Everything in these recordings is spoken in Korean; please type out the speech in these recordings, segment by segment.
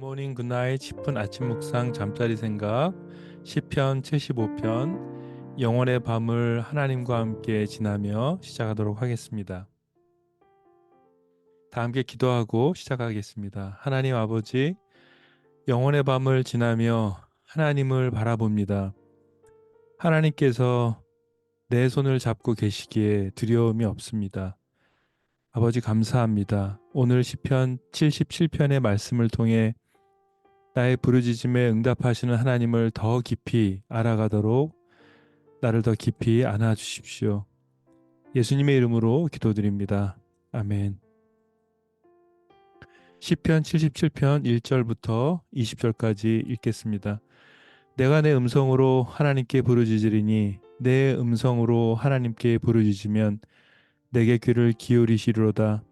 굿모닝 굿나잇 10분 아침 묵상 잠자리 생각 시편 75편 영원의 밤을 하나님과 함께 지나며 시작하도록 하겠습니다. 다 함께 기도하고 시작하겠습니다. 하나님 아버지, 영원의 밤을 지나며 하나님을 바라봅니다. 하나님께서 내 손을 잡고 계시기에 두려움이 없습니다. 아버지 감사합니다. 오늘 시편 77편의 말씀을 통해 나의 부르짖음에 응답하시는 하나님을 더 깊이 알아가도록 나를 더 깊이 안아주십시오. 예수님의 이름으로 기도드립니다. 아멘. 시편 77편 1절부터 20절까지 읽겠습니다. 내가 내 음성으로 하나님께 부르짖으리니 내 음성으로 하나님께 부르짖으면 내게 귀를 기울이시리로다.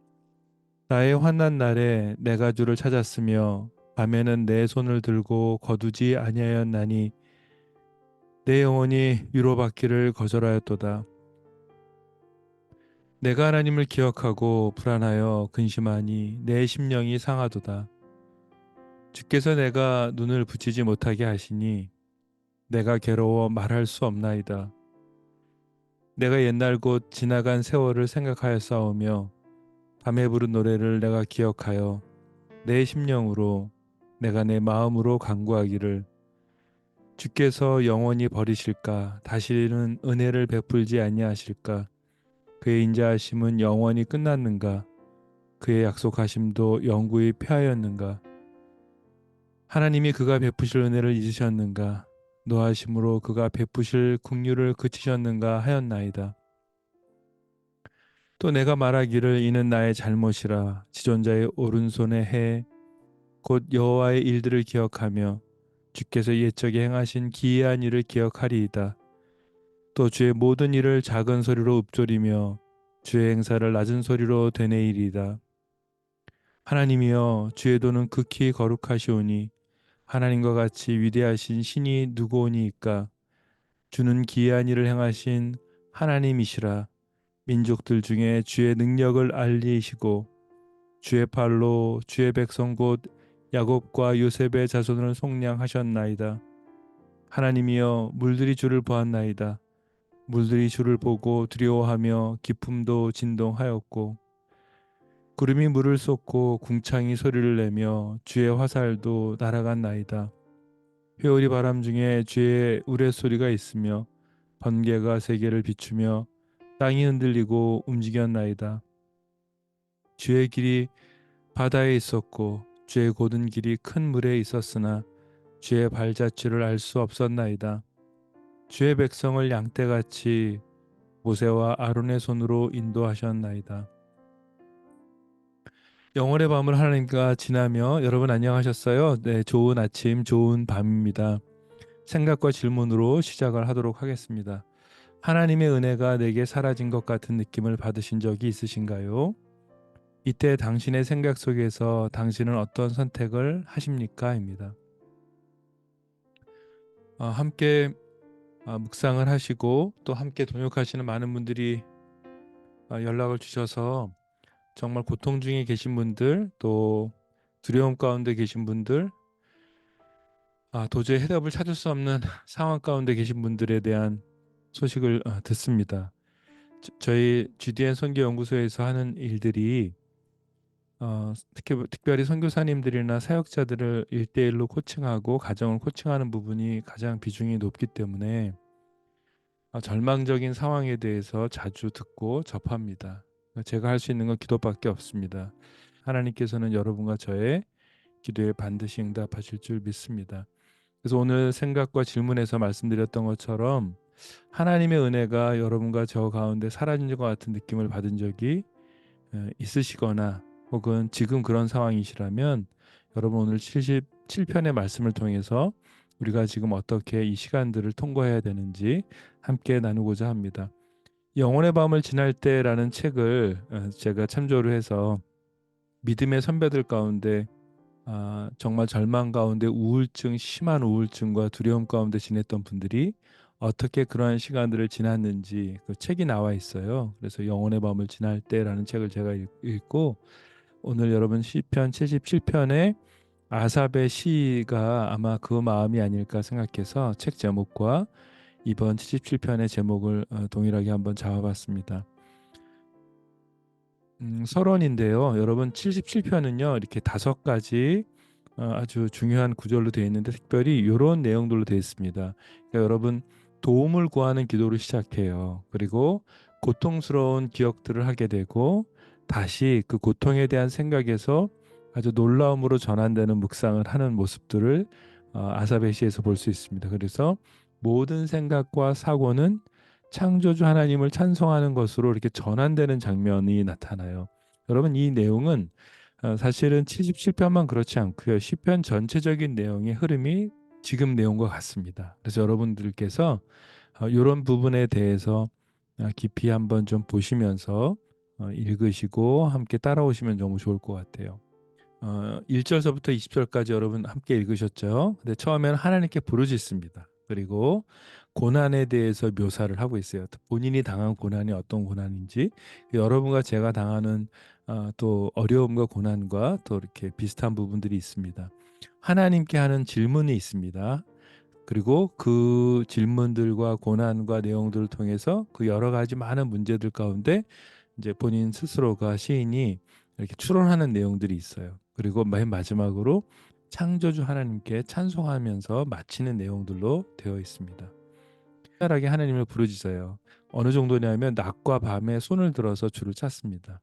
나의 환난 날에 내가 주를 찾았으며 밤에는 내 손을 들고 거두지 아니하였나니 내 영혼이 위로받기를 거절하였도다. 내가 하나님을 기억하고 불안하여 근심하니 내 심령이 상하도다. 주께서 내가 눈을 붙이지 못하게 하시니 내가 괴로워 말할 수 없나이다. 내가 옛날 곧 지나간 세월을 생각하여 싸우며 밤에 부른 노래를 내가 기억하여 내 심령으로 내가 내 마음으로 간구하기를 주께서 영원히 버리실까 다시는 은혜를 베풀지 아니하실까 그의 인자하심은 영원히 끝났는가 그의 약속하심도 영구히 폐하였는가 하나님이 그가 베푸실 은혜를 잊으셨는가 노하심으로 그가 베푸실 긍휼을 그치셨는가 하였나이다. 또 내가 말하기를 이는 나의 잘못이라 지존자의 오른손에 해 곧 여호와의 일들을 기억하며 주께서 옛적에 행하신 기이한 일을 기억하리이다. 또 주의 모든 일을 작은 소리로 읊조리며 주의 행사를 낮은 소리로 되뇌이리이다. 하나님이여 주의 도는 극히 거룩하시오니 하나님과 같이 위대하신 신이 누구오니이까 주는 기이한 일을 행하신 하나님이시라. 민족들 중에 주의 능력을 알리시고 주의 팔로 주의 백성 곧 야곱과 요셉의 자손을 속량하셨나이다. 하나님이여 물들이 주를 보았나이다. 물들이 주를 보고 두려워하며 기품도 진동하였고 구름이 물을 쏟고 궁창이 소리를 내며 주의 화살도 날아갔나이다. 회오리 바람 중에 주의 우레소리가 있으며 번개가 세계를 비추며 땅이 흔들리고 움직였나이다. 주의 길이 바다에 있었고 주의 곧은 길이 큰 물에 있었으나 주의 발자취를 알 수 없었나이다. 주의 백성을 양떼같이 모세와 아론의 손으로 인도하셨나이다. 영혼의 밤을 하나님과 지나며 여러분 안녕하셨어요? 네, 좋은 아침, 좋은 밤입니다. 생각과 질문으로 시작을 하도록 하겠습니다. 하나님의 은혜가 내게 사라진 것 같은 느낌을 받으신 적이 있으신가요? 이때 당신의 생각 속에서 당신은 어떤 선택을 하십니까? 입니다. 함께 묵상을 하시고 또 함께 동역하시는 많은 분들이 연락을 주셔서 정말 고통 중에 계신 분들 또 두려움 가운데 계신 분들 도저히 해답을 찾을 수 없는 상황 가운데 계신 분들에 대한 소식을 듣습니다. 저희 GDN 선교연구소에서 하는 일들이 특별히 선교사님들이나 사역자들을 1대1로 코칭하고 가정을 코칭하는 부분이 가장 비중이 높기 때문에 절망적인 상황에 대해서 자주 듣고 접합니다. 제가 할 수 있는 건 기도밖에 없습니다. 하나님께서는 여러분과 저의 기도에 반드시 응답하실 줄 믿습니다. 그래서 오늘 생각과 질문에서 말씀드렸던 것처럼 하나님의 은혜가 여러분과 저 가운데 사라진 것 같은 느낌을 받은 적이 있으시거나 혹은 지금 그런 상황이시라면 여러분 오늘 77편의 말씀을 통해서 우리가 지금 어떻게 이 시간들을 통과해야 되는지 함께 나누고자 합니다. 영혼의 밤을 지날 때라는 책을 제가 참조를 해서 믿음의 선배들 가운데 정말 절망 가운데 심한 우울증과 두려움 가운데 지냈던 분들이 어떻게 그러한 시간들을 지났는지 그 책이 나와 있어요. 그래서 영혼의 밤을 지날 때라는 책을 제가 읽고 오늘 여러분 시편 77편의 아삽의 시가 아마 그 마음이 아닐까 생각해서 책 제목과 이번 77편의 제목을 동일하게 한번 잡아봤습니다. 서론인데요. 여러분 77편은요. 이렇게 5가지 아주 중요한 구절로 되어 있는데 특별히 이런 내용들로 되어 있습니다. 그러니까 여러분 도움을 구하는 기도를 시작해요. 그리고 고통스러운 기억들을 하게 되고 다시 그 고통에 대한 생각에서 아주 놀라움으로 전환되는 묵상을 하는 모습들을 아사베시에서 볼 수 있습니다. 그래서 모든 생각과 사고는 창조주 하나님을 찬송하는 것으로 이렇게 전환되는 장면이 나타나요. 여러분 이 내용은 사실은 77편만 그렇지 않고요. 시편 전체적인 내용의 흐름이 지금 내용과 같습니다. 그래서 여러분들께서 이런 부분에 대해서 깊이 한번 좀 보시면서 읽으시고 함께 따라오시면 너무 좋을 것 같아요. 1절서부터 20절까지 여러분 함께 읽으셨죠? 근데 처음에는 하나님께 부르짖습니다. 그리고 고난에 대해서 묘사를 하고 있어요. 본인이 당한 고난이 어떤 고난인지, 여러분과 제가 당하는 또 어려움과 고난과 또 이렇게 비슷한 부분들이 있습니다. 하나님께 하는 질문이 있습니다. 그리고 그 질문들과 고난과 내용들을 통해서 그 여러 가지 많은 문제들 가운데 이제 본인 스스로가 시인이 이렇게 추론하는 내용들이 있어요. 그리고 맨 마지막으로 창조주 하나님께 찬송하면서 마치는 내용들로 되어 있습니다. 특별하게 하나님을 부르짖어요. 어느 정도냐면 낮과 밤에 손을 들어서 주를 찾습니다.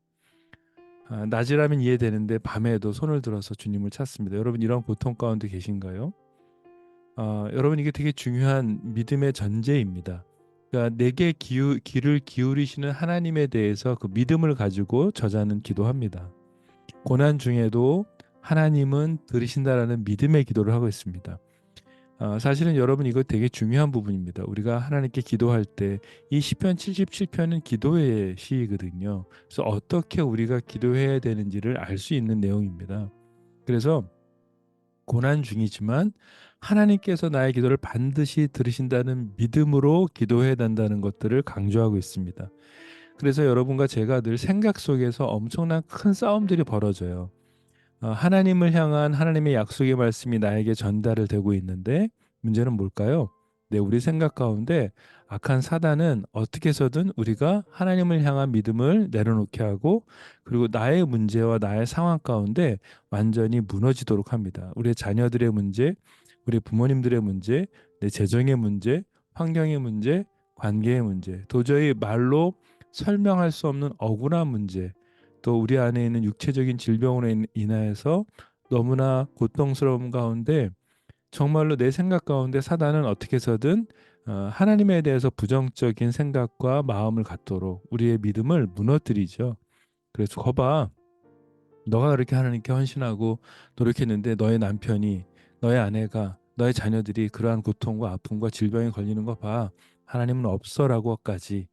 낮이라면 이해되는데 밤에도 손을 들어서 주님을 찾습니다. 여러분 이런 고통 가운데 계신가요? 여러분 이게 되게 중요한 믿음의 전제입니다. 그러니까 내게 귀를 기울이시는 하나님에 대해서 그 믿음을 가지고 저자는 기도합니다. 고난 중에도 하나님은 들으신다라는 믿음의 기도를 하고 있습니다. 사실은 여러분 이거 되게 중요한 부분입니다. 우리가 하나님께 기도할 때 이 시편 77편은 기도의 시이거든요. 그래서 어떻게 우리가 기도해야 되는지를 알 수 있는 내용입니다. 그래서 고난 중이지만 하나님께서 나의 기도를 반드시 들으신다는 믿음으로 기도해야 된다는 것들을 강조하고 있습니다. 그래서 여러분과 제가 늘 생각 속에서 엄청난 큰 싸움들이 벌어져요. 하나님을 향한 하나님의 약속의 말씀이 나에게 전달을 되고 있는데 문제는 뭘까요? 네, 우리 생각 가운데 악한 사단은 어떻게 해서든 우리가 하나님을 향한 믿음을 내려놓게 하고 그리고 나의 문제와 나의 상황 가운데 완전히 무너지도록 합니다. 우리의 자녀들의 문제, 우리 부모님들의 문제, 내 재정의 문제, 환경의 문제, 관계의 문제, 도저히 말로 설명할 수 없는 억울한 문제, 또 우리 안에 있는 육체적인 질병으로 인하여서 너무나 고통스러움 가운데 정말로 내 생각 가운데 사단은 어떻게 해서든 하나님에 대해서 부정적인 생각과 마음을 갖도록 우리의 믿음을 무너뜨리죠. 그래서 거봐, 너가 그렇게 하나님께 헌신하고 노력했는데 너의 남편이, 너의 아내가, 너의 자녀들이 그러한 고통과 아픔과 질병에 걸리는 거 봐. 하나님은 없어라고까지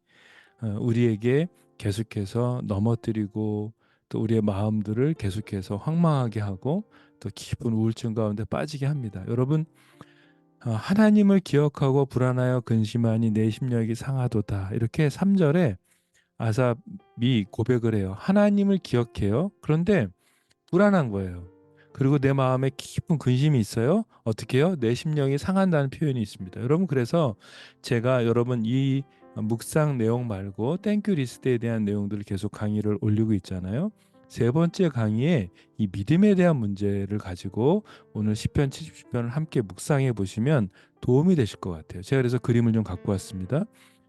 우리에게 계속해서 넘어뜨리고 또 우리의 마음들을 계속해서 황망하게 하고 또 깊은 우울증 가운데 빠지게 합니다. 여러분 하나님을 기억하고 불안하여 근심하니 내 심령이 상하도다. 이렇게 3절에 아삽이 고백을 해요. 하나님을 기억해요. 그런데 불안한 거예요. 그리고 내 마음에 깊은 근심이 있어요. 어떻게 해요? 내 심령이 상한다는 표현이 있습니다. 여러분 그래서 제가 여러분 이 묵상 내용 말고 땡큐 리스트에 대한 내용들을 계속 강의를 올리고 있잖아요. 세 번째 강의에 이 믿음에 대한 문제를 가지고 오늘 시편 70편을 함께 묵상해 보시면 도움이 되실 것 같아요. 제가 그래서 그림을 좀 갖고 왔습니다.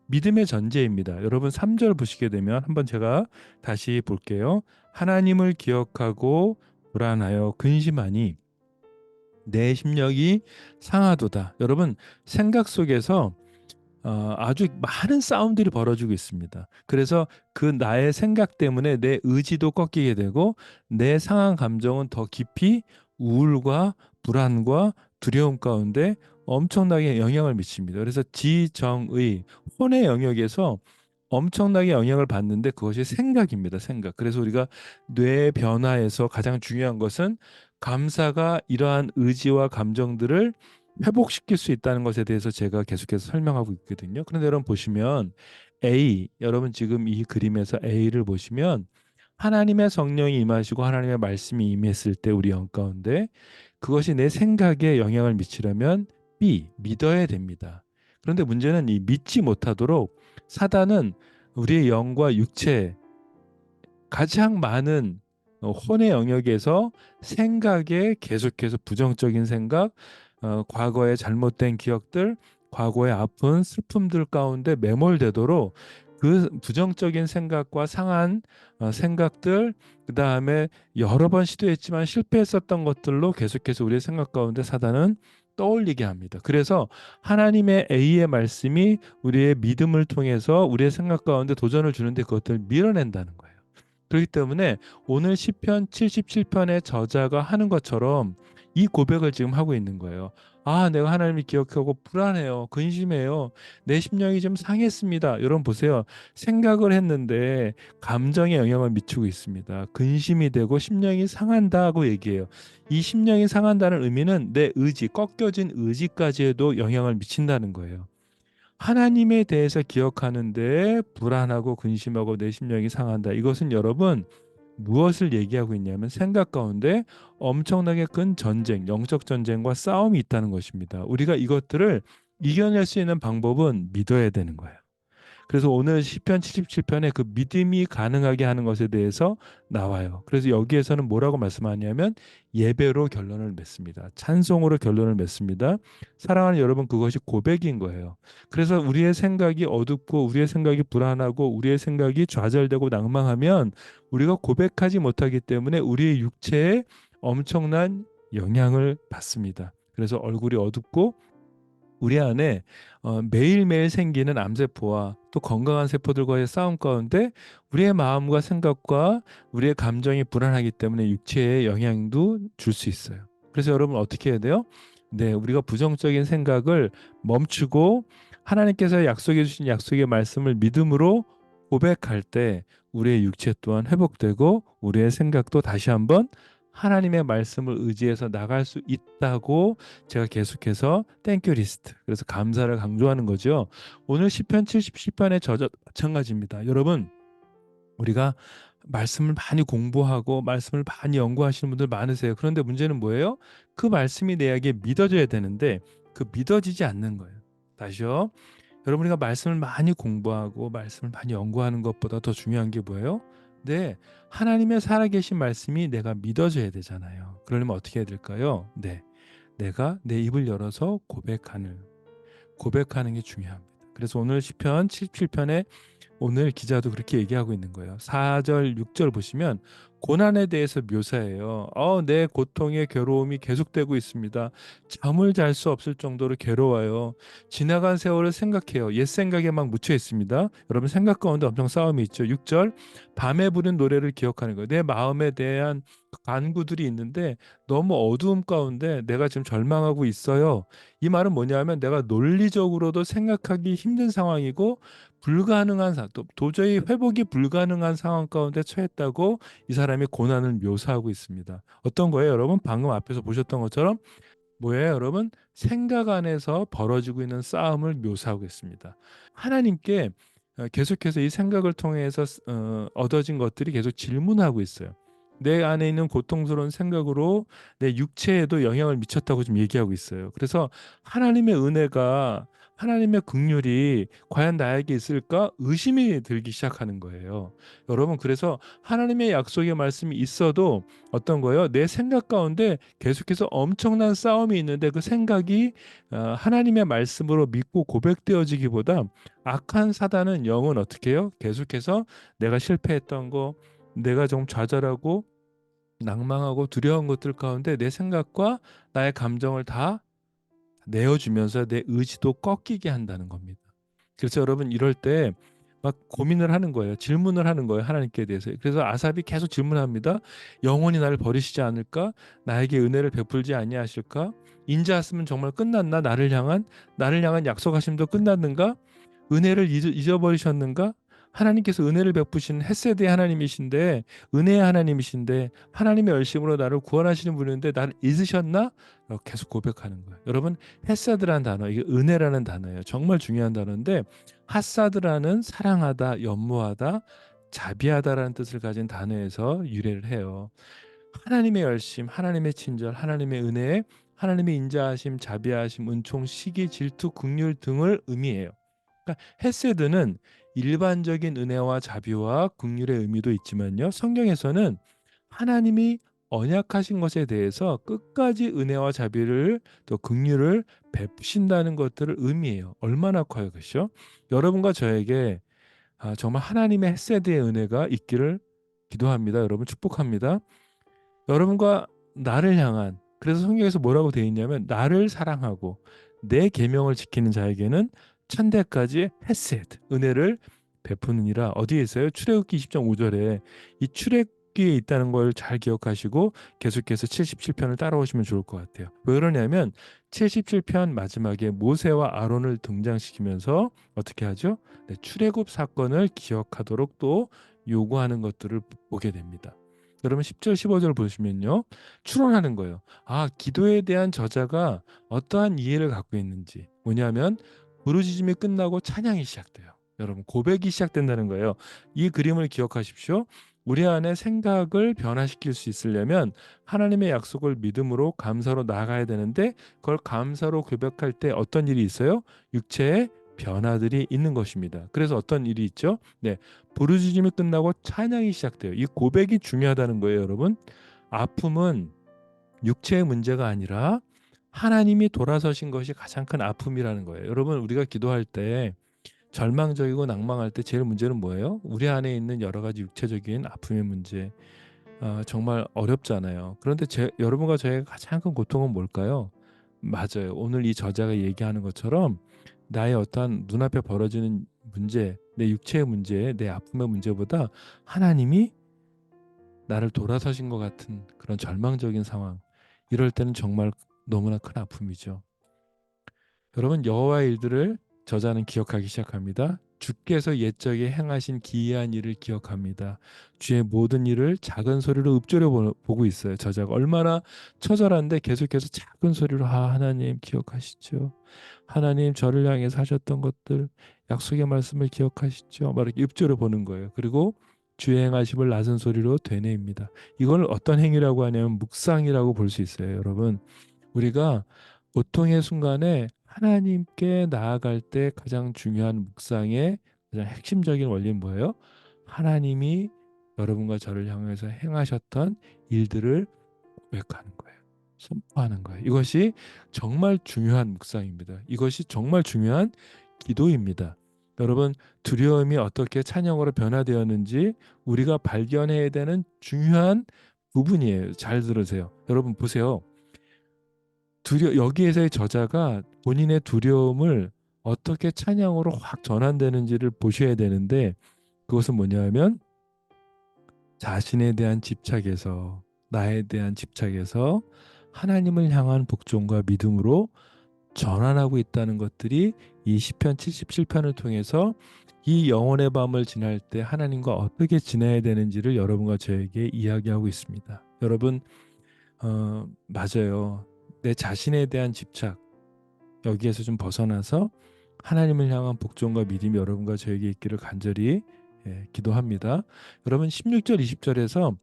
믿음의 전제입니다. 여러분 3절 보시게 되면 한번 제가 다시 볼게요. 하나님을 기억하고 불안하여 근심하니 내 심령이 상하도다. 여러분 생각 속에서 아주 많은 싸움들이 벌어지고 있습니다. 그래서 그 나의 생각 때문에 내 의지도 꺾이게 되고 내 상한 감정은 더 깊이 우울과 불안과 두려움 가운데 엄청나게 영향을 미칩니다. 그래서 지정의 혼의 영역에서 엄청나게 영향을 받는데 그것이 생각입니다. 생각. 그래서 우리가 뇌 변화에서 가장 중요한 것은 감사가 이러한 의지와 감정들을 회복시킬 수 있다는 것에 대해서 제가 계속해서 설명하고 있거든요. 그런데 여러분 보시면 A, 여러분 지금 이 그림에서 A를 보시면 하나님의 성령이 임하시고 하나님의 말씀이 임했을 때 우리 영 가운데 그것이 내 생각에 영향을 미치려면 믿어야 됩니다. 그런데 문제는 이 믿지 못하도록 사단은 우리의 영과 육체 가장 많은 혼의 영역에서 생각에 계속해서 부정적인 생각, 과거의 잘못된 기억들, 과거의 아픈 슬픔들 가운데 매몰되도록 그 부정적인 생각과 상한 생각들, 그 다음에 여러 번 시도했지만 실패했었던 것들로 계속해서 우리의 생각 가운데 사단은 떠올리게 합니다. 그래서 하나님의 A의 말씀이 우리의 믿음을 통해서 우리의 생각 가운데 도전을 주는데 그것들을 밀어낸다는 거예요. 그렇기 때문에 오늘 시편 77편의 저자가 하는 것처럼 이 고백을 지금 하고 있는 거예요. 아, 내가 하나님을 기억하고 불안해요. 근심해요. 내 심령이 좀 상했습니다. 여러분 보세요. 생각을 했는데 감정에 영향을 미치고 있습니다. 근심이 되고 심령이 상한다고 얘기해요. 이 심령이 상한다는 의미는 내 의지, 꺾여진 의지까지에도 영향을 미친다는 거예요. 하나님에 대해서 기억하는데 불안하고 근심하고 내 심령이 상한다. 이것은 여러분 무엇을 얘기하고 있냐면 생각 가운데 엄청나게 큰 전쟁, 영적 전쟁과 싸움이 있다는 것입니다. 우리가 이것들을 이겨낼 수 있는 방법은 믿어야 되는 거예요. 그래서 오늘 시편 77편에 그 믿음이 가능하게 하는 것에 대해서 나와요. 그래서 여기에서는 뭐라고 말씀하냐면 예배로 결론을 맺습니다. 찬송으로 결론을 맺습니다. 사랑하는 여러분, 그것이 고백인 거예요. 그래서 우리의 생각이 어둡고 우리의 생각이 불안하고 우리의 생각이 좌절되고 낭망하면 우리가 고백하지 못하기 때문에 우리의 육체에 엄청난 영향을 받습니다. 그래서 얼굴이 어둡고 우리 안에 매일매일 생기는 암세포와 또 건강한 세포들과의 싸움 가운데 우리의 마음과 생각과 우리의 감정이 불안하기 때문에 육체에 영향도 줄 수 있어요. 그래서 여러분 어떻게 해야 돼요? 네, 우리가 부정적인 생각을 멈추고 하나님께서 약속해 주신 약속의 말씀을 믿음으로 고백할 때 우리의 육체 또한 회복되고 우리의 생각도 다시 한번 하나님의 말씀을 의지해서 나갈 수 있다고 제가 계속해서 땡큐 리스트, 그래서 감사를 강조하는 거죠. 오늘 시편 77편의 저자 마찬가지입니다. 여러분, 우리가 말씀을 많이 공부하고 말씀을 많이 연구하시는 분들 많으세요. 그런데 문제는 뭐예요? 그 말씀이 내게 믿어져야 되는데 그 믿어지지 않는 거예요. 다시요. 여러분, 우리가 말씀을 많이 공부하고 말씀을 많이 연구하는 것보다 더 중요한 게 뭐예요? 네, 하나님의 살아계신 말씀이 내가 믿어져야 되잖아요. 그러려면 어떻게 해야 될까요? 네, 내가 내 입을 열어서 고백하는 게 중요합니다. 그래서 오늘 시편 77편에 오늘 기자도 그렇게 얘기하고 있는 거예요. 4절, 6절 보시면 고난에 대해서 묘사해요. 내 고통의 괴로움이 계속되고 있습니다. 잠을 잘 수 없을 정도로 괴로워요. 지나간 세월을 생각해요. 옛 생각에 막 묻혀 있습니다. 여러분 생각 가운데 엄청 싸움이 있죠. 6절, 밤에 부른 노래를 기억하는 거예요. 내 마음에 대한 간구들이 있는데 너무 어두움 가운데 내가 지금 절망하고 있어요. 이 말은 뭐냐면 내가 논리적으로도 생각하기 힘든 상황이고 불가능한 도저히 회복이 불가능한 상황 가운데 처했다고 이 사람이 고난을 묘사하고 있습니다. 어떤 거예요, 여러분? 방금 앞에서 보셨던 것처럼 뭐예요, 여러분? 생각 안에서 벌어지고 있는 싸움을 묘사하고 있습니다. 하나님께 계속해서 이 생각을 통해서 얻어진 것들이 계속 질문하고 있어요. 내 안에 있는 고통스러운 생각으로 내 육체에도 영향을 미쳤다고 좀 얘기하고 있어요. 그래서 하나님의 은혜가 하나님의 긍휼이 과연 나에게 있을까 의심이 들기 시작하는 거예요. 여러분, 그래서 하나님의 약속의 말씀이 있어도 어떤 거예요? 내 생각 가운데 계속해서 엄청난 싸움이 있는데 그 생각이 하나님의 말씀으로 믿고 고백되어지기보다 악한 사단은 영은 어떻게 해요? 계속해서 내가 실패했던 거, 내가 좀 좌절하고 낭망하고 두려운 것들 가운데 내 생각과 나의 감정을 다 내어주면서 내 의지도 꺾이게 한다는 겁니다. 그래서 여러분 이럴 때 막 고민을 하는 거예요. 질문을 하는 거예요. 하나님께 대해서. 그래서 아삽이 계속 질문합니다. 영원히 나를 버리시지 않을까? 나에게 은혜를 베풀지 아니하실까? 인자하시면 정말 끝났나? 나를 향한 약속하심도 끝났는가? 은혜를 잊어버리셨는가? 하나님께서 은혜를 베푸신 헷세드의 하나님이신데 은혜의 하나님이신데 하나님의 열심으로 나를 구원하시는 분인데 나를 잊으셨나? 라고 계속 고백하는 거예요. 여러분, 헷세드라는 단어, 이게 은혜라는 단어예요. 정말 중요한 단어인데 핫사드라는 사랑하다, 연모하다, 자비하다라는 뜻을 가진 단어에서 유래를 해요. 하나님의 열심, 하나님의 친절, 하나님의 은혜, 하나님의 인자하심, 자비하심, 은총, 시기, 질투, 긍휼 등을 의미해요. 그러니까 헤세드는 일반적인 은혜와 자비와 긍휼의 의미도 있지만요. 성경에서는 하나님이 언약하신 것에 대해서 끝까지 은혜와 자비를 또 긍휼을 베푸신다는 것들을 의미해요. 얼마나 커요, 그렇죠? 여러분과 저에게 정말 하나님의 헤세드의 은혜가 있기를 기도합니다. 여러분 축복합니다. 여러분과 나를 향한, 그래서 성경에서 뭐라고 되어 있냐면 나를 사랑하고 내 계명을 지키는 자에게는 천대까지 헤세드 은혜를 베푸느니라. 어디에 있어요? 출애굽기 20장 5절에 이 출애굽기에 있다는 걸 잘 기억하시고 계속해서 77편을 따라오시면 좋을 것 같아요. 왜 그러냐면 77편 마지막에 모세와 아론을 등장시키면서 어떻게 하죠? 네, 출애굽 사건을 기억하도록 또 요구하는 것들을 보게 됩니다. 여러분 10절 15절 보시면요. 추론하는 거예요. 기도에 대한 저자가 어떠한 이해를 갖고 있는지. 뭐냐면 부르짖음이 끝나고 찬양이 시작돼요. 여러분 고백이 시작된다는 거예요. 이 그림을 기억하십시오. 우리 안에 생각을 변화시킬 수 있으려면 하나님의 약속을 믿음으로 감사로 나아가야 되는데 그걸 감사로 고백할 때 어떤 일이 있어요? 육체의 변화들이 있는 것입니다. 그래서 어떤 일이 있죠? 네, 부르짖음이 끝나고 찬양이 시작돼요. 이 고백이 중요하다는 거예요, 여러분. 아픔은 육체의 문제가 아니라 하나님이 돌아서신 것이 가장 큰 아픔이라는 거예요. 여러분, 우리가 기도할 때 절망적이고 낭망할 때 제일 문제는 뭐예요? 우리 안에 있는 여러 가지 육체적인 아픔의 문제. 정말 어렵잖아요. 그런데 여러분과 저의 가장 큰 고통은 뭘까요? 맞아요. 오늘 이 저자가 얘기하는 것처럼 나의 어떠한 눈앞에 벌어지는 문제, 내 육체의 문제, 내 아픔의 문제보다 하나님이 나를 돌아서신 것 같은 그런 절망적인 상황. 이럴 때는 정말 너무나 큰 아픔이죠. 여러분 여호와의 일들을 저자는 기억하기 시작합니다. 주께서 옛적에 행하신 기이한 일을 기억합니다. 주의 모든 일을 작은 소리로 읊조려 보고 있어요. 저자가 얼마나 처절한데 계속해서 작은 소리로 하나님 기억하시죠. 하나님 저를 향해서 하셨던 것들 약속의 말씀을 기억하시죠. 막 이렇게 읊조려 보는 거예요. 그리고 주의 행하심을 낮은 소리로 되뇌입니다. 이걸 어떤 행위라고 하냐면 묵상이라고 볼 수 있어요. 여러분 우리가 고통의 순간에 하나님께 나아갈 때 가장 중요한 묵상의 가장 핵심적인 원리는 뭐예요? 하나님이 여러분과 저를 향해서 행하셨던 일들을 고백하는 거예요. 선포하는 거예요. 이것이 정말 중요한 묵상입니다. 이것이 정말 중요한 기도입니다. 여러분 두려움이 어떻게 찬양으로 변화되었는지 우리가 발견해야 되는 중요한 부분이에요. 잘 들으세요. 여러분 보세요. 여기에서의 저자가 본인의 두려움을 어떻게 찬양으로 확 전환되는지를 보셔야 되는데 그것은 뭐냐면 자신에 대한 집착에서 나에 대한 집착에서 하나님을 향한 복종과 믿음으로 전환하고 있다는 것들이 이 시편 77편을 통해서 이 영혼의 밤을 지날 때 하나님과 어떻게 지내야 되는지를 여러분과 저에게 이야기하고 있습니다. 여러분 맞아요. 내 자신에 대한 집착 여기에서 좀 벗어나서 하나님을 향한 복종과 믿음이 여러분과 저에게 있기를 간절히 기도합니다. 여러분 16절 20절에서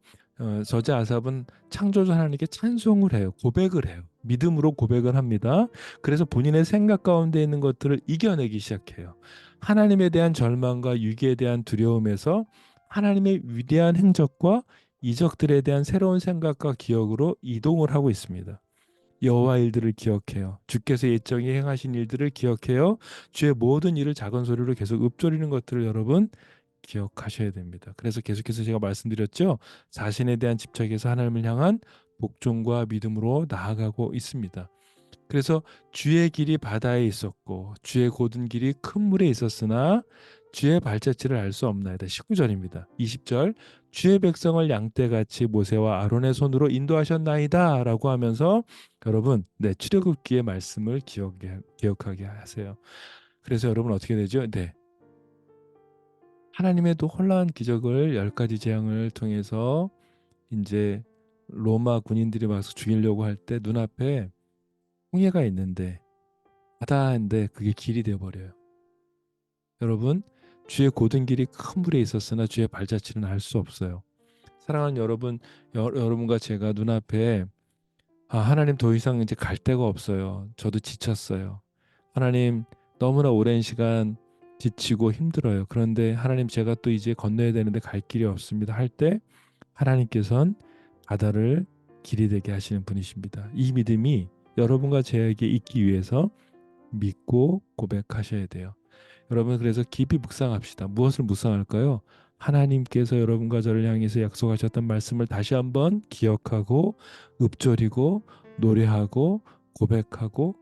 저자 아삽은 창조주 하나님께 찬송을 해요. 고백을 해요. 믿음으로 고백을 합니다. 그래서 본인의 생각 가운데 있는 것들을 이겨내기 시작해요. 하나님에 대한 절망과 위기에 대한 두려움에서 하나님의 위대한 행적과 이적들에 대한 새로운 생각과 기억으로 이동을 하고 있습니다. 여호와 일들을 기억해요. 주께서 옛적에 행하신 일들을 기억해요. 주의 모든 일을 작은 소리로 계속 읊조리는 것들을 여러분 기억하셔야 됩니다. 그래서 계속해서 제가 말씀드렸죠. 자신에 대한 집착에서 하나님을 향한 복종과 믿음으로 나아가고 있습니다. 그래서 주의 길이 바다에 있었고 주의 곧은 길이 큰 물에 있었으나 주의 발자취를 알 수 없나이다. 19절입니다. 20절 주의 백성을 양떼같이 모세와 아론의 손으로 인도하셨나이다 라고 하면서 여러분 출애굽기의 말씀을 기억하게 하세요. 그래서 여러분 어떻게 되죠? 하나님의 또 혼란 기적을 10가지 재앙을 통해서 이제 로마 군인들이 와서 죽이려고 할 때 눈앞에 홍해가 있는데 바다인데 그게 길이 되어 버려요. 여러분 주의 고든 길이 큰 물에 있었으나 주의 발자취는 알 수 없어요. 사랑하는 여러분, 여러분과 제가 눈앞에 하나님 더 이상 이제 갈 데가 없어요. 저도 지쳤어요. 하나님 너무나 오랜 시간 지치고 힘들어요. 그런데 하나님 제가 또 이제 건너야 되는데 갈 길이 없습니다. 할 때 하나님께서는 바다를 길이 되게 하시는 분이십니다. 이 믿음이 여러분과 저에게 있기 위해서 믿고 고백하셔야 돼요. 여러분 그래서 깊이 묵상합시다. 무엇을 묵상할까요? 하나님께서 여러분과 저를 향해서 약속하셨던 말씀을 다시 한번 기억하고 읊조리고 노래하고 고백하고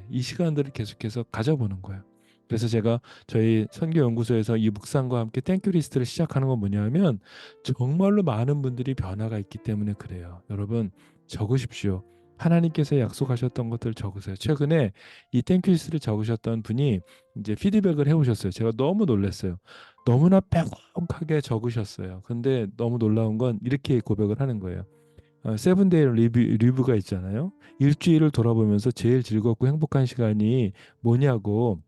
이 시간들을 계속해서 가져보는 거예요. 그래서 제가 저희 선교연구소에서 이 묵상과 함께 땡큐 리스트를 시작하는 건 뭐냐면 정말로 많은 분들이 변화가 있기 때문에 그래요. 여러분 적으십시오. 하나님께서 약속하셨던 것들 적으세요. 최근에 이 땡큐 리스트를 적으셨던 분이 이제 피드백을 해오셨어요. 제가 너무 놀랐어요. 너무나 빼곡하게 적으셨어요. 근데 너무 놀라운 건 이렇게 고백을 하는 거예요. 세븐데이 리뷰가 있잖아요. 일주일을 돌아보면서 제일 즐겁고 행복한 시간이 뭐냐고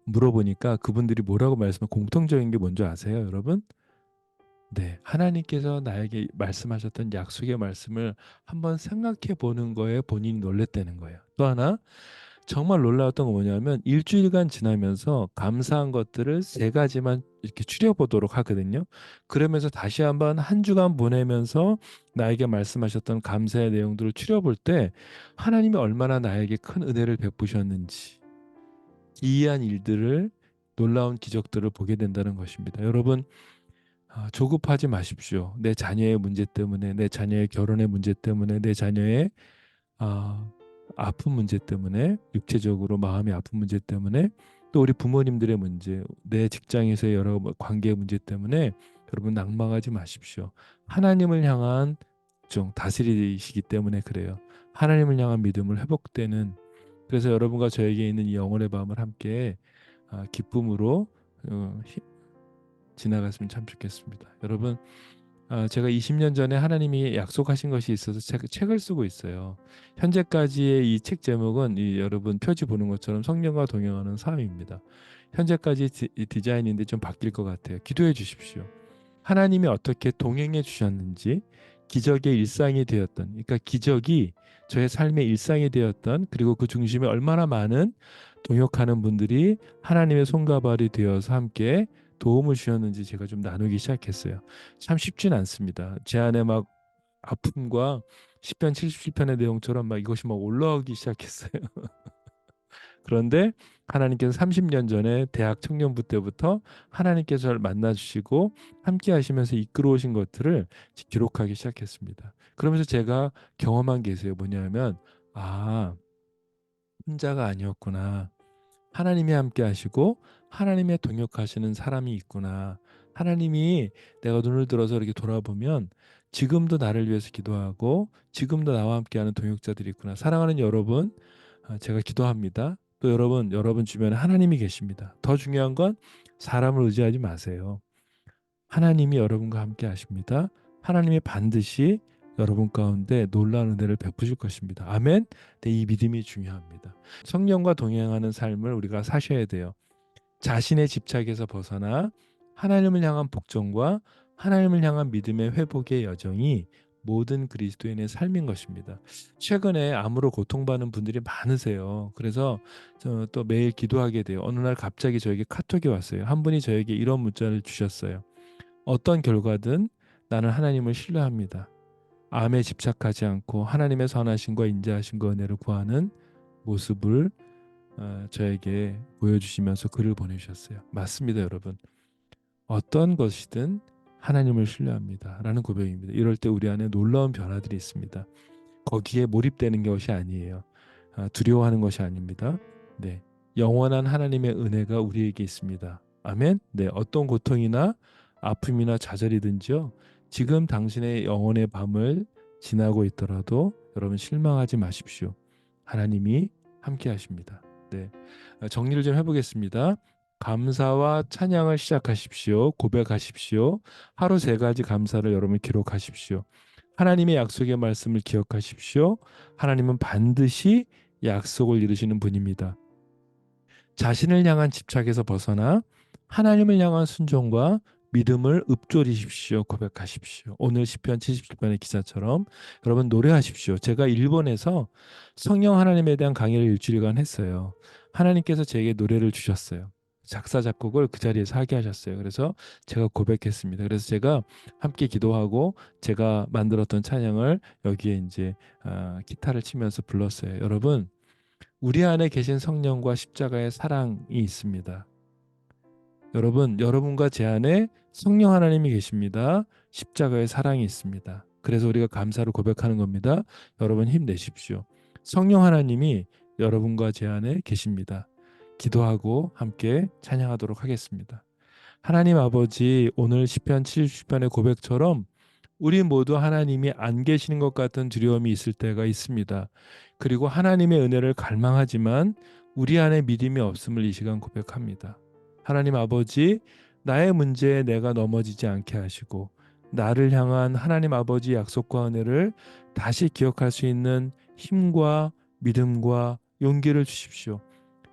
물어보니까 그분들이 뭐라고 말씀을 공통적인 게 뭔지 아세요, 여러분? 네, 하나님께서 나에게 말씀하셨던 약속의 말씀을 한번 생각해 보는 거에 본인이 놀랬다는 거예요. 또 하나 정말 놀라웠던 건 뭐냐면 일주일간 지나면서 감사한 것들을 세 가지만 이렇게 추려보도록 하거든요. 그러면서 다시 한번 한 주간 보내면서 나에게 말씀하셨던 감사의 내용들을 추려볼 때 하나님이 얼마나 나에게 큰 은혜를 베푸셨는지 기이한 일들을 놀라운 기적들을 보게 된다는 것입니다. 여러분 조급하지 마십시오. 내 자녀의 문제 때문에, 내 자녀의 결혼의 문제 때문에, 내 자녀의 아, 아픈 문제 때문에, 육체적으로 마음이 아픈 문제 때문에, 또 우리 부모님들의 문제, 내 직장에서의 여러 관계 문제 때문에 여러분 낙망하지 마십시오. 하나님을 향한 좀 다스리시기 때문에 그래요. 하나님을 향한 믿음을 회복되는 그래서 여러분과 저에게 있는 이 영혼의 밤을 함께 기쁨으로 지나갔으면 참 좋겠습니다. 여러분 제가 20년 전에 하나님이 약속하신 것이 있어서 책을 쓰고 있어요. 현재까지의 이 책 제목은 여러분 표지 보는 것처럼 성령과 동행하는 삶입니다. 현재까지 디자인인데 좀 바뀔 것 같아요. 기도해 주십시오. 하나님이 어떻게 동행해 주셨는지 기적의 일상이 되었던 그러니까 기적이 저의 삶의 일상이 되었던 그리고 그 중심에 얼마나 많은 동역하는 분들이 하나님의 손과 발이 되어서 함께 도움을 주셨는지 제가 좀 나누기 시작했어요. 참 쉽진 않습니다. 제 안에 막 아픔과 10편 77편의 내용처럼 막 이것이 막 올라오기 시작했어요. 그런데 하나님께서 30년 전에 대학 청년부 때부터 하나님께서 저를 만나 주시고 함께 하시면서 이끌어 오신 것들을 기록하기 시작했습니다. 그러면서 제가 경험한 게 있어요. 뭐냐면 혼자가 아니었구나. 하나님이 함께 하시고 하나님의 동역하시는 사람이 있구나. 하나님이 내가 눈을 들어서 이렇게 돌아보면 지금도 나를 위해서 기도하고 지금도 나와 함께하는 동역자들이 있구나. 사랑하는 여러분, 제가 기도합니다. 또 여러분 주변에 하나님이 계십니다. 더 중요한 건 사람을 의지하지 마세요. 하나님이 여러분과 함께 하십니다. 하나님이 반드시 여러분 가운데 놀라운 은혜를 베푸실 것입니다. 아멘. 네, 이 믿음이 중요합니다. 성령과 동행하는 삶을 우리가 사셔야 돼요. 자신의 집착에서 벗어나 하나님을 향한 복종과 하나님을 향한 믿음의 회복의 여정이 모든 그리스도인의 삶인 것입니다. 최근에 암으로 고통받는 분들이 많으세요. 그래서 또 매일 기도하게 돼요. 어느 날 갑자기 저에게 카톡이 왔어요. 한 분이 저에게 이런 문자를 주셨어요. 어떤 결과든 나는 하나님을 신뢰합니다. 암에 집착하지 않고 하나님의 선하심과 인자하심과 은혜를 구하는 모습을 저에게 보여주시면서 글을 보내주셨어요. 맞습니다, 여러분. 어떤 것이든 하나님을 신뢰합니다. 라는 고백입니다. 이럴 때 우리 안에 놀라운 변화들이 있습니다. 거기에 몰입되는 것이 아니에요. 두려워하는 것이 아닙니다. 네, 영원한 하나님의 은혜가 우리에게 있습니다. 아멘. 네, 어떤 고통이나 아픔이나 좌절이든지요. 지금 당신의 영혼의 밤을 지나고 있더라도 여러분 실망하지 마십시오. 하나님이 함께 하십니다. 네, 정리를 좀 해보겠습니다. 감사와 찬양을 시작하십시오. 고백하십시오. 하루 세 가지 감사를 여러분 기록하십시오. 하나님의 약속의 말씀을 기억하십시오. 하나님은 반드시 약속을 이루시는 분입니다. 자신을 향한 집착에서 벗어나 하나님을 향한 순종과 믿음을 읊조리십시오. 고백하십시오. 오늘 시편 77편의 기사처럼 여러분 노래하십시오. 제가 일본에서 성령 하나님에 대한 강의를 일주일간 했어요. 하나님께서 제게 노래를 주셨어요. 작사 작곡을 그 자리에서 하게 하셨어요. 그래서 제가 고백했습니다. 그래서 제가 함께 기도하고 제가 만들었던 찬양을 여기에 이제 기타를 치면서 불렀어요. 여러분, 우리 안에 계신 성령과 십자가의 사랑이 있습니다. 여러분, 여러분과 제 안에 성령 하나님이 계십니다. 십자가의 사랑이 있습니다. 그래서 우리가 감사를 고백하는 겁니다. 여러분 힘내십시오. 성령 하나님이 여러분과 제 안에 계십니다. 기도하고 함께 찬양하도록 하겠습니다. 하나님 아버지, 오늘 시편 70편의 고백처럼 우리 모두 하나님이 안 계시는 것 같은 두려움이 있을 때가 있습니다. 그리고 하나님의 은혜를 갈망하지만 우리 안에 믿음이 없음을 이 시간 고백합니다. 하나님 아버지, 나의 문제에 내가 넘어지지 않게 하시고 나를 향한 하나님 아버지 약속과 은혜를 다시 기억할 수 있는 힘과 믿음과 용기를 주십시오.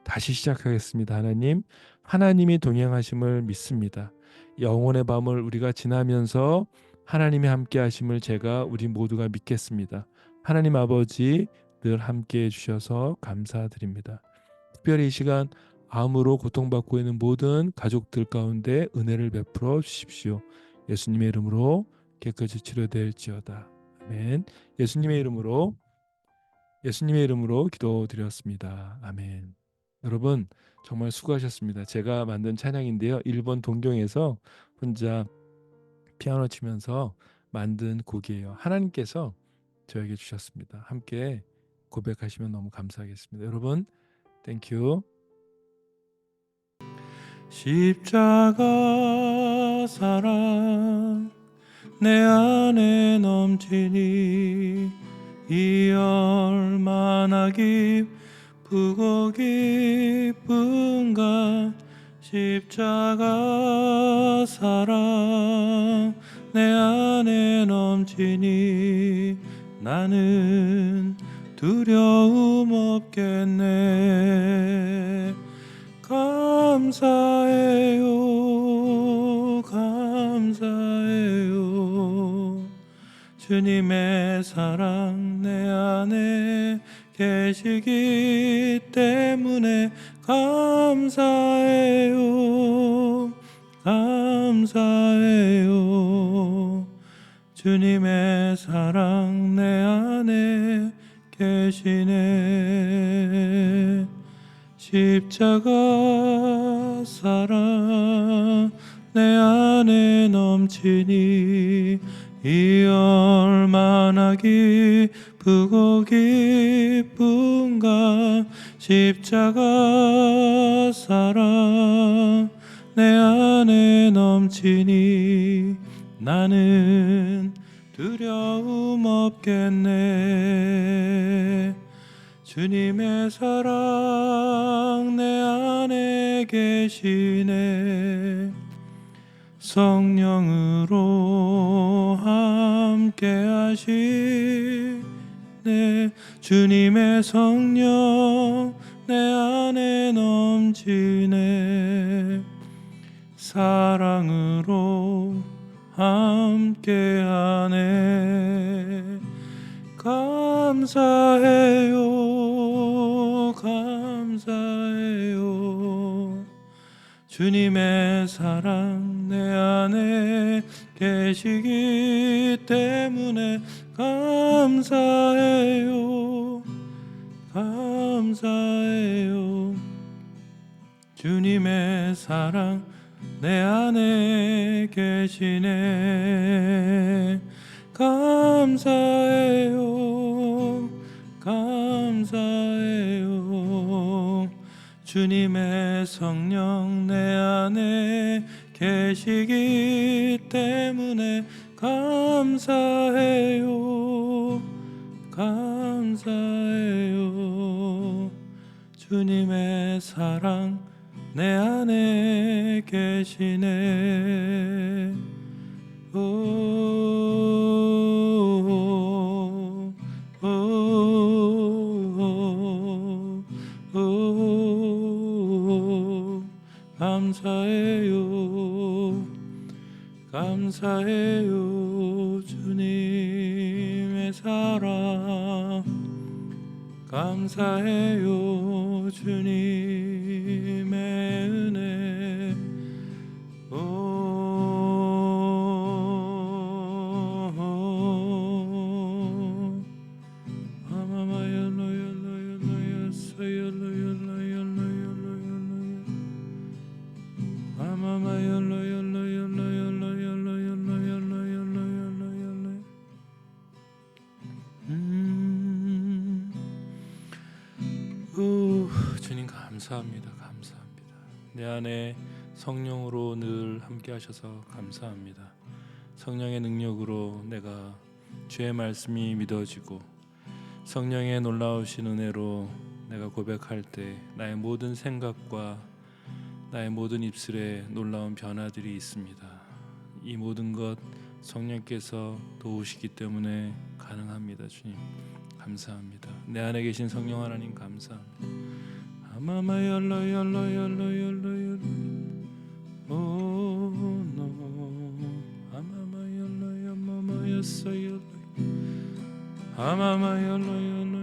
다시 시작하겠습니다. 하나님, 하나님이 동행하심을 믿습니다. 영혼의 밤을 우리가 지나면서 하나님이 함께 하심을 제가 우리 모두가 믿겠습니다. 하나님 아버지 늘 함께 해주셔서 감사드립니다. 특별히 이 시간 암으로 고통받고 있는 모든 가족들 가운데 은혜를 베풀어 주십시오. 예수님의 이름으로 깨끗이 치료될지어다. 아멘. 예수님의 이름으로 기도드렸습니다. 아멘. 여러분 정말 수고하셨습니다. 제가 만든 찬양인데요. 일본 동경에서 혼자 피아노 치면서 만든 곡이에요. 하나님께서 저에게 주셨습니다. 함께 고백하시면 너무 감사하겠습니다. 여러분 땡큐. 십자가 사랑 내 안에 넘치니 이 얼마나 기쁘고 기쁜가. 십자가 사랑 내 안에 넘치니 나는 두려움 없겠네. 감사해요 감사해요. 주님의 사랑 내 안에 계시기 때문에 감사해요 감사해요. 주님의 사랑 내 안에 계시네. 십자가 사랑 내 안에 넘치니 이 얼마나 기쁘고 기쁜가. 십자가 사랑 내 안에 넘치니 나는 두려움 없겠네. 주님의 사랑 내 안에 계시네. 성령으로 함께 하시네. 주님의 성령 내 안에 넘치네. 사랑으로 함께하네. 감사해요 감사해요. 주님의 사랑 내 안에 계시기 때문에 감사해요 감사해요. 주님의 사랑 내 안에 계시네. 감사해요 감사해요. 주님의 성령 내 안에 계시기 때문에 감사해요 감사해요. 주님의 사랑 내 안에 계시네. 감사해요 감사해요 주님의 사랑, 감사해요 주님의 은혜. 주님 감사합니다. 감사합니다. 내 안에 성령으로 늘 함께 하셔서 감사합니다. 성령의 능력으로 내가 주의 말씀이 믿어지고, 성령의 놀라우신 은혜로 내가 고백할 때 나의 모든 생각과 나의 모든 입술에 놀라운 변화들이 있습니다. 이 모든 것 성령께서 도우시기 때문에 가능합니다. 주님 감사합니다. 내 안에 계신 성령 하나님 감사합니다. 아마마열라열라열라열라열 오노 아마마열라열라열라열 아마마열라열라